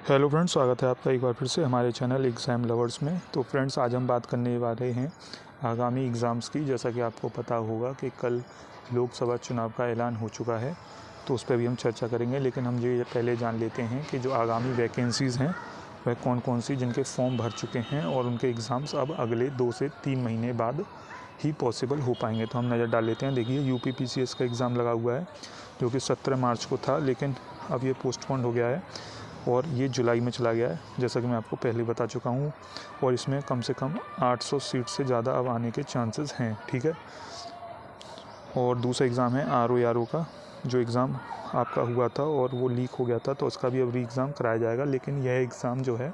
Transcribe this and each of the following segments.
Hello friends, स्वागत है आपका एक बार फिर से हमारे चैनल एग्ज़ाम लवर्स में। तो फ्रेंड्स, आज हम बात करने वाले हैं आगामी एग्ज़ाम्स की। जैसा कि आपको पता होगा कि कल लोकसभा चुनाव का ऐलान हो चुका है, तो उस पर भी हम चर्चा करेंगे। लेकिन हम ये पहले जान लेते हैं कि जो आगामी वैकेंसीज़ हैं वह कौन कौन सी, जिनके फॉर्म भर चुके हैं और उनके एग्ज़ाम्स अब अगले 2 से 3 महीने बाद ही पॉसिबल हो पाएंगे। तो हम नज़र डाल लेते हैं। देखिए, यूपी पीसीएस का एग्ज़ाम लगा हुआ है जो कि 17 मार्च को था, लेकिन अब ये पोस्टपोन हो गया है और ये जुलाई में चला गया है, जैसा कि मैं आपको पहले बता चुका हूँ। और इसमें कम से कम 800 सीट से ज़्यादा अब आने के चांसेस हैं, ठीक है। और दूसरा एग्ज़ाम है RO का, जो एग्ज़ाम आपका हुआ था और वो लीक हो गया था, तो उसका भी अब री एग्ज़ाम कराया जाएगा। लेकिन यह एग्ज़ाम जो है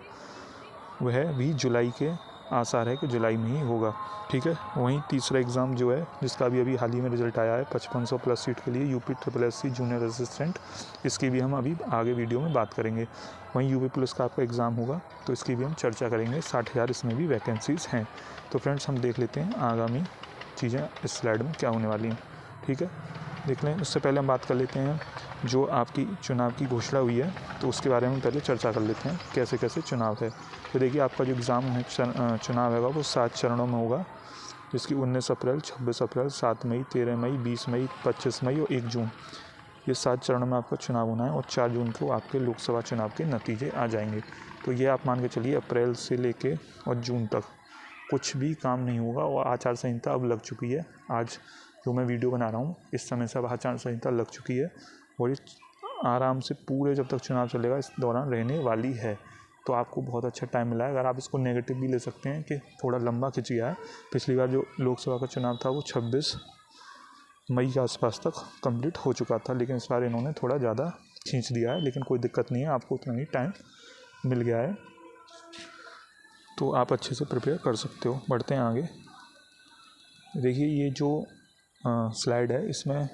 वह भी जुलाई के आसार है कि जुलाई में ही होगा, ठीक है। वहीं तीसरा एग्ज़ाम जो है, जिसका भी अभी हाल ही में रिजल्ट आया है 5500 प्लस सीट के लिए, यूपी SSC जूनियर असिस्टेंट, इसकी भी हम अभी आगे वीडियो में बात करेंगे। वहीं यूपी पुलिस का आपका एग्ज़ाम होगा, तो इसकी भी हम चर्चा करेंगे। 60,000 इसमें भी वैकेंसीज़ हैं। तो फ्रेंड्स, हम देख लेते हैं आगामी चीज़ें इस स्लाइड में क्या होने वाली हैं, ठीक है। देख लें। उससे पहले हम बात कर लेते हैं जो आपकी चुनाव की घोषणा हुई है, तो उसके बारे में पहले चर्चा कर लेते हैं कैसे कैसे चुनाव है। तो देखिए, आपका जो एग्ज़ाम है, चुनाव है वो 7 चरणों में होगा, जिसकी 19 अप्रैल, 26 अप्रैल, 7 मई, 13 मई, 20 मई, 25 मई और 1 जून, ये 7 चरणों में आपका चुनाव होना है। और 4 जून को आपके लोकसभा चुनाव के नतीजे आ जाएंगे। तो ये आप मान के चलिए, अप्रैल से लेके और जून तक कुछ भी काम नहीं होगा। और आचार संहिता अब लग चुकी है। आज जो मैं वीडियो बना रहा हूँ, इस समय से अब आचार संहिता लग चुकी है और ये आराम से पूरे जब तक चुनाव चलेगा इस दौरान रहने वाली है। तो आपको बहुत अच्छा टाइम मिला है। अगर आप इसको नेगेटिव भी ले सकते हैं कि थोड़ा लंबा खिंच गया है। पिछली बार जो लोकसभा का चुनाव था वो 26 मई के आसपास तक कंप्लीट हो चुका था, लेकिन इस बार इन्होंने थोड़ा ज़्यादा खींच दिया है। लेकिन कोई दिक्कत नहीं है, आपको उतना ही टाइम मिल गया है, तो आप अच्छे से प्रिपेयर कर सकते हो। बढ़ते हैं आगे। देखिए, ये जो स्लाइड है, इसमें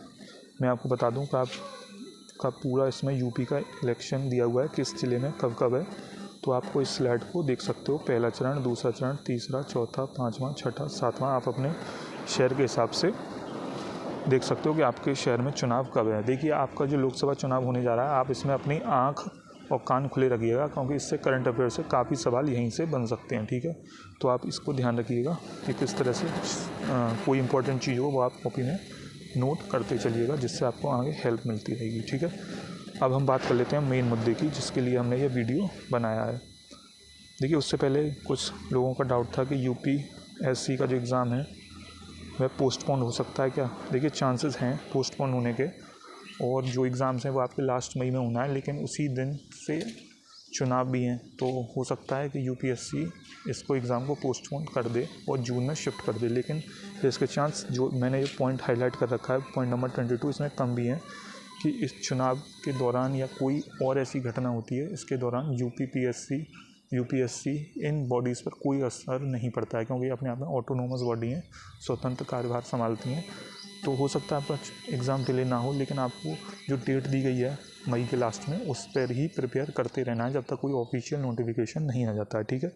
मैं आपको बता दूं कि आपका पूरा इसमें यूपी का इलेक्शन दिया हुआ है, किस ज़िले में कब कब है। तो आपको इस स्लाइड को देख सकते हो, पहला चरण, दूसरा चरण, तीसरा, चौथा, पाँचवा, छठा, सातवां। आप अपने शहर के हिसाब से देख सकते हो कि आपके शहर में चुनाव कब है। देखिए, आपका जो लोकसभा चुनाव होने जा रहा है, आप इसमें अपनी आँख और कान खुले रखिएगा, क्योंकि इससे करंट अफेयर से काफ़ी सवाल यहीं से बन सकते हैं, ठीक है। तो आप इसको ध्यान रखिएगा कि किस तरह से कोई इंपॉर्टेंट चीज़ हो वो आप कॉपी में नोट करते चलिएगा, जिससे आपको आगे हेल्प मिलती रहेगी, ठीक है। अब हम बात कर लेते हैं मेन मुद्दे की, जिसके लिए हमने ये वीडियो बनाया है। देखिए, उससे पहले कुछ लोगों का डाउट था कि UPSC का जो एग्ज़ाम है वह पोस्टपोन हो सकता है क्या। देखिए, चांसेस हैं पोस्टपोन होने के, और जो एग्ज़ाम्स हैं वो आपके लास्ट मई में होना है, लेकिन उसी दिन से चुनाव भी हैं। तो हो सकता है कि UPSC इसको एग्ज़ाम को पोस्टपोन कर दे और जून में शिफ्ट कर दे। लेकिन इसके चांस, जो मैंने ये पॉइंट हाईलाइट कर रखा है, पॉइंट नंबर 22, इसमें कम भी हैं कि इस चुनाव के दौरान या कोई और ऐसी घटना होती है इसके दौरान UPSC इन बॉडीज़ पर कोई असर नहीं पड़ता है, क्योंकि अपने आप में ऑटोनोमस बॉडी हैं, स्वतंत्र कार्यभार संभालती हैं। तो हो सकता है आपका एग्ज़ाम डिले ना हो, लेकिन आपको जो डेट दी गई है मई के लास्ट में, उस पर ही प्रिपेयर करते रहना है जब तक कोई ऑफिशियल नोटिफिकेशन नहीं आ जाता है, ठीक है।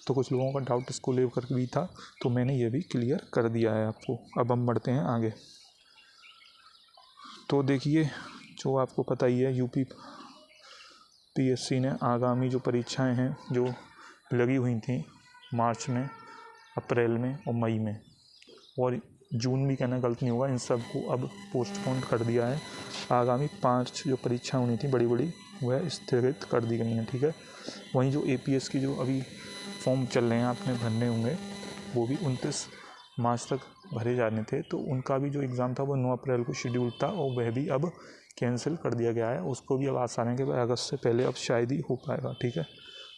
तो कुछ लोगों का डाउट इसको लेकर भी था, तो मैंने ये भी क्लियर कर दिया है आपको। अब हम बढ़ते हैं आगे। तो देखिए, जो आपको पता ही है, UPSC ने आगामी जो परीक्षाएं हैं जो लगी हुई थी मार्च में, अप्रैल में और मई में, और जून भी कहना गलत नहीं होगा, इन सब को अब पोस्टपोन कर दिया है। आगामी 5 जो परीक्षाएं होनी थी बड़ी बड़ी, वह स्थगित कर दी गई हैं, ठीक है। वहीं जो APS की जो अभी फॉर्म चल रहे हैं, आपने भरने होंगे, वो भी 29 मार्च तक भरे जाने थे। तो उनका भी जो एग्ज़ाम था वो 9 अप्रैल को शेड्यूल था, और वह भी अब कैंसिल कर दिया गया है। उसको भी अब आसार है कि अगस्त से पहले अब शायद ही हो पाएगा, ठीक है।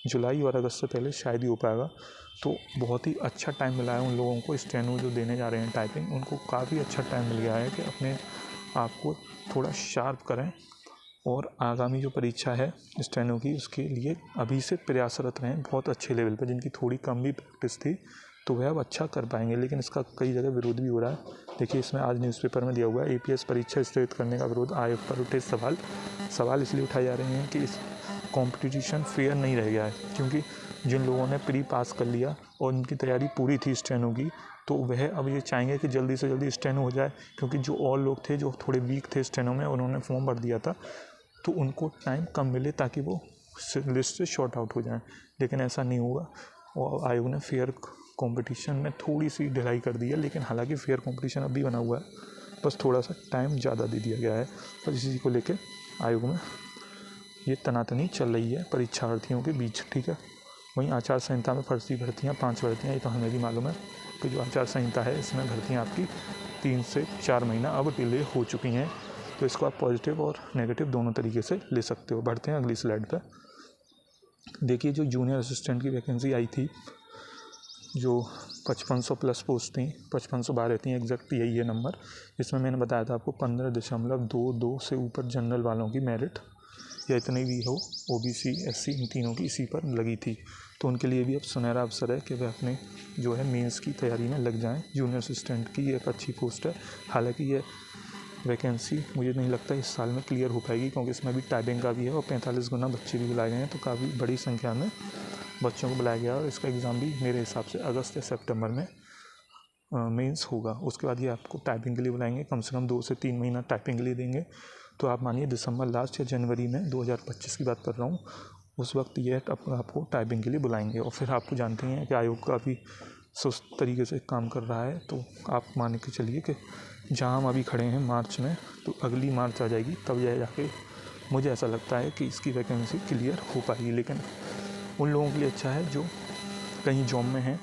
जुलाई और अगस्त से पहले शायद ही हो पाएगा। तो बहुत ही अच्छा टाइम मिला है उन लोगों को, स्टेनो जो देने जा रहे हैं टाइपिंग, उनको काफ़ी अच्छा टाइम मिल गया है कि अपने आप को थोड़ा शार्प करें, और आगामी जो परीक्षा है स्टेनो की, उसके लिए अभी से प्रयासरत रहें बहुत अच्छे लेवल पर। जिनकी थोड़ी कम भी प्रैक्टिस थी, तो वह अब अच्छा कर पाएंगे। लेकिन इसका कई जगह विरोध भी हो रहा है। देखिए, इसमें आज न्यूज़पेपर में दिया हुआ है, APS परीक्षा स्थगित करने का विरोध, आयोग पर उठे सवाल इसलिए उठाए जा रहे हैं कि इस कंपटीशन फेयर नहीं रह गया है, क्योंकि जिन लोगों ने प्री पास कर लिया और उनकी तैयारी पूरी थी स्टेनो की, तो वह अब ये चाहेंगे कि जल्दी से जल्दी स्टेनो हो जाए। क्योंकि जो और लोग थे जो थोड़े वीक थे स्टेनो में, उन्होंने फॉर्म भर दिया था, तो उनको टाइम कम मिले ताकि वो लिस्ट से शॉर्ट आउट हो जाएं, लेकिन ऐसा नहीं होगा। और आयोग ने फेयर कंपटीशन में थोड़ी सी ढिलाई कर दी है, लेकिन हालांकि फेयर कंपटीशन अभी बना हुआ है, बस थोड़ा सा टाइम ज़्यादा दे दिया गया है। और इसी को लेके आयोग में ये तनातनी चल रही है परीक्षार्थियों के बीच, ठीक है। वहीं आचार संहिता में फर्जी भर्तियाँ 5 भर्तियाँ, ये तो हमें भी मालूम है कि जो आचार संहिता है इसमें भर्तियाँ आपकी 3 से 4 महीना अब डिले हो चुकी हैं। तो इसको आप पॉजिटिव और नेगेटिव दोनों तरीके से ले सकते हो। बढ़ते हैं अगली स्लाइड पर। देखिए जो जूनियर असिस्टेंट की वैकेंसी आई थी, जो 5500 प्लस पोस्ट थी, 5512 थी एग्जैक्ट, यही है नंबर। इसमें मैंने बताया था आपको 15.22 से ऊपर जनरल वालों की मेरिट या इतनी भी हो, ओबीसी एससी इन तीनों की इसी पर लगी थी। तो उनके लिए भी अब सुनहरा अवसर है कि वे अपने जो है मेंस की तैयारी में लग जाएं। जूनियर असिस्टेंट की एक अच्छी पोस्ट है। हालांकि ये वैकेंसी मुझे नहीं लगता इस साल में क्लियर हो पाएगी, क्योंकि इसमें भी टाइपिंग का भी है और 45 गुना बच्चे भी बुलाए गए हैं, तो काफ़ी बड़ी संख्या में बच्चों को बुलाया गया। और इसका एग्ज़ाम भी मेरे हिसाब से अगस्त या सितंबर में मेंस होगा। उसके बाद ये आपको टाइपिंग के लिए बुलाएंगे, कम से कम 2 से 3 महीना टाइपिंग के लिए देंगे। तो आप मानिए दिसंबर लास्ट या जनवरी में 2025 की बात कर रहा हूँ, उस वक्त ये आपको टाइपिंग के लिए बुलाएंगे। और फिर आपको जानते हैं कि आयोग काफ़ी सुस्त तरीके से काम कर रहा है, तो आप मान के चलिए कि जहाँ हम अभी खड़े हैं मार्च में, तो अगली मार्च आ जाएगी, तब यह जाके मुझे ऐसा लगता है कि इसकी वैकेंसी क्लियर हो पाएगी। लेकिन उन लोगों के लिए अच्छा है जो कहीं जॉब में हैं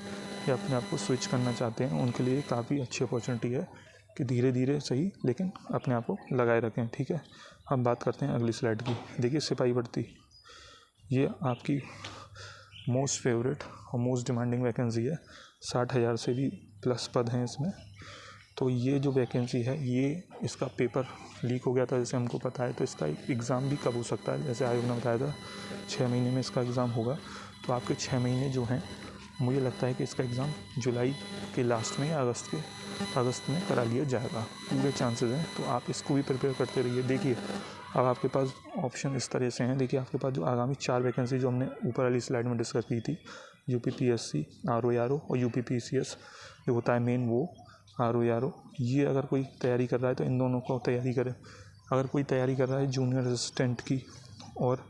या अपने आप को स्विच करना चाहते हैं, उनके लिए काफ़ी अच्छी अपॉर्चुनिटी है कि धीरे धीरे सही लेकिन अपने आप को लगाए रखें, ठीक है। हम बात करते हैं अगली स्लाइड की। देखिए सिपाही भर्ती, ये आपकी मोस्ट फेवरेट और मोस्ट डिमांडिंग वैकेंसी है। 60,000 से भी प्लस पद हैं इसमें। तो ये जो वैकेंसी है, ये इसका पेपर लीक हो गया था जैसे हमको पता है, तो इसका एग्ज़ाम भी कब हो सकता है, जैसे आयोग ने बताया था 6 महीने में इसका एग्ज़ाम होगा। तो आपके 6 महीने जो हैं, मुझे लगता है कि इसका एग्ज़ाम जुलाई के लास्ट में या अगस्त में करा लिया जाएगा, पूरे चांसेस हैं। तो आप इसको भी प्रिपेयर करते रहिए। देखिए अब आपके पास ऑप्शन इस तरह से हैं। देखिए आपके पास जो आगामी 4 वैकेंसी जो हमने ऊपर वाली स्लाइड में डिस्कस की थी, यूपीपीएससी, आरओ और यूपीपीसीएस जो होता है मेन, वो आरओ, ये अगर कोई तैयारी कर रहा है तो इन दोनों को तैयारी करें। अगर कोई तैयारी कर रहा है जूनियर असिस्टेंट की और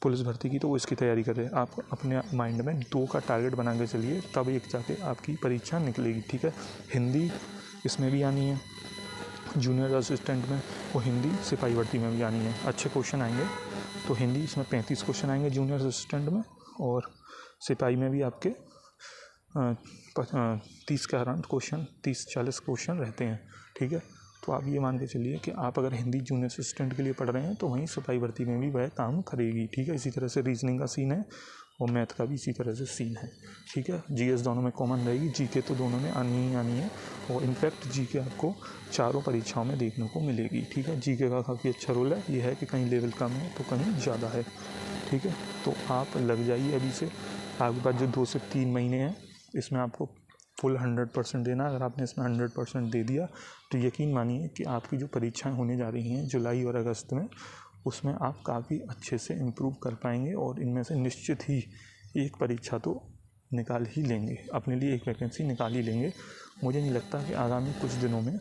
पुलिस भर्ती की, तो वो इसकी तैयारी करें। आप अपने माइंड में 2 का टारगेट बना के चलिए, तब एक जाके आपकी परीक्षा निकलेगी, ठीक है। हिंदी इसमें भी आनी है जूनियर असिस्टेंट में, वो हिंदी सिपाही भर्ती में भी आनी है। अच्छे क्वेश्चन आएंगे। तो हिंदी इसमें 35 क्वेश्चन आएंगे जूनियर असिस्टेंट में, और सिपाही में भी आपके 30 के अराउंड क्वेश्चन, 30-40 क्वेश्चन रहते हैं, ठीक है। तो आप ये मान के चलिए कि आप अगर हिंदी जूनियर असिस्टेंट के लिए पढ़ रहे हैं, तो वहीं सिपाही भर्ती में भी वह काम करेगी, ठीक है। इसी तरह से रीजनिंग का सीन है और मैथ का भी इसी तरह से सीन है, ठीक है। जीएस दोनों में कॉमन रहेगी, जीके तो दोनों में आनी ही आनी है, और इनफैक्ट जीके आपको चारों परीक्षाओं में देखने को मिलेगी, ठीक है। जीके का काफ़ी अच्छा रोल है, ये है कि कहीं लेवल कम है तो कहीं ज़्यादा है, ठीक है। तो आप लग जाइए अभी से। आपके पास जो 2 से 3 महीने हैं, इसमें आपको फुल 100% देना। अगर आपने इसमें 100% दे दिया, तो यकीन मानिए कि आपकी जो परीक्षाएं होने जा रही हैं जुलाई और अगस्त में, उसमें आप काफ़ी अच्छे से इम्प्रूव कर पाएंगे, और इनमें से निश्चित ही एक परीक्षा तो निकाल ही लेंगे, अपने लिए एक वैकेंसी निकाल ही लेंगे। मुझे नहीं लगता कि आगामी कुछ दिनों में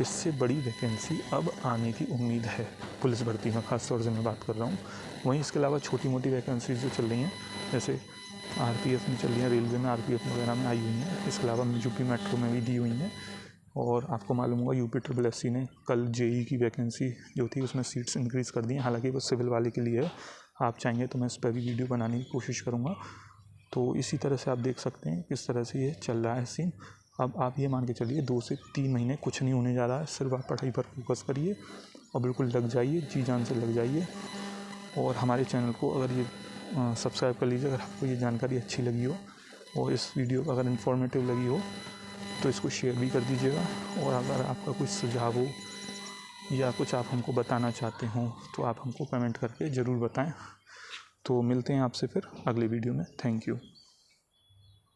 इससे बड़ी वैकेंसी अब आने की उम्मीद है पुलिस भर्ती में, ख़ास तौर से मैं बात कर रहा हूँ। वहीं इसके अलावा छोटी मोटी वैकेंसीज जो चल रही हैं, जैसे आरपीएफ में चल रही हैं, रेलवे में आरपीएफ वगैरह में आई हुई हैं। इसके अलावा यूपी मेट्रो में भी दी हुई हैं। और आपको मालूम होगा यूपी ने कल जेई की वैकेंसी जो थी उसमें सीट्स इंक्रीज़ कर दी हैं। हालांकि वो सिविल वाले के लिए है, आप चाहेंगे तो मैं इस पर भी वीडियो बनाने की कोशिश करूँगा। तो इसी तरह से आप देख सकते हैं किस तरह से ये चल रहा है सीन। अब आप ये मान के चलिए 2 से 3 महीने कुछ नहीं होने जा रहा है, सिर्फ आप पढ़ाई पर फोकस करिए और बिल्कुल लग जाइए, जी जान से लग जाइए। और हमारे चैनल को अगर ये सब्सक्राइब कर लीजिए अगर आपको ये जानकारी अच्छी लगी हो, और इस वीडियो अगर इन्फॉर्मेटिव लगी हो तो इसको शेयर भी कर दीजिएगा। और अगर आपका कुछ सुझाव हो या कुछ आप हमको बताना चाहते हो, तो आप हमको कमेंट करके ज़रूर बताएं। तो मिलते हैं आपसे फिर अगले वीडियो में। Thank you.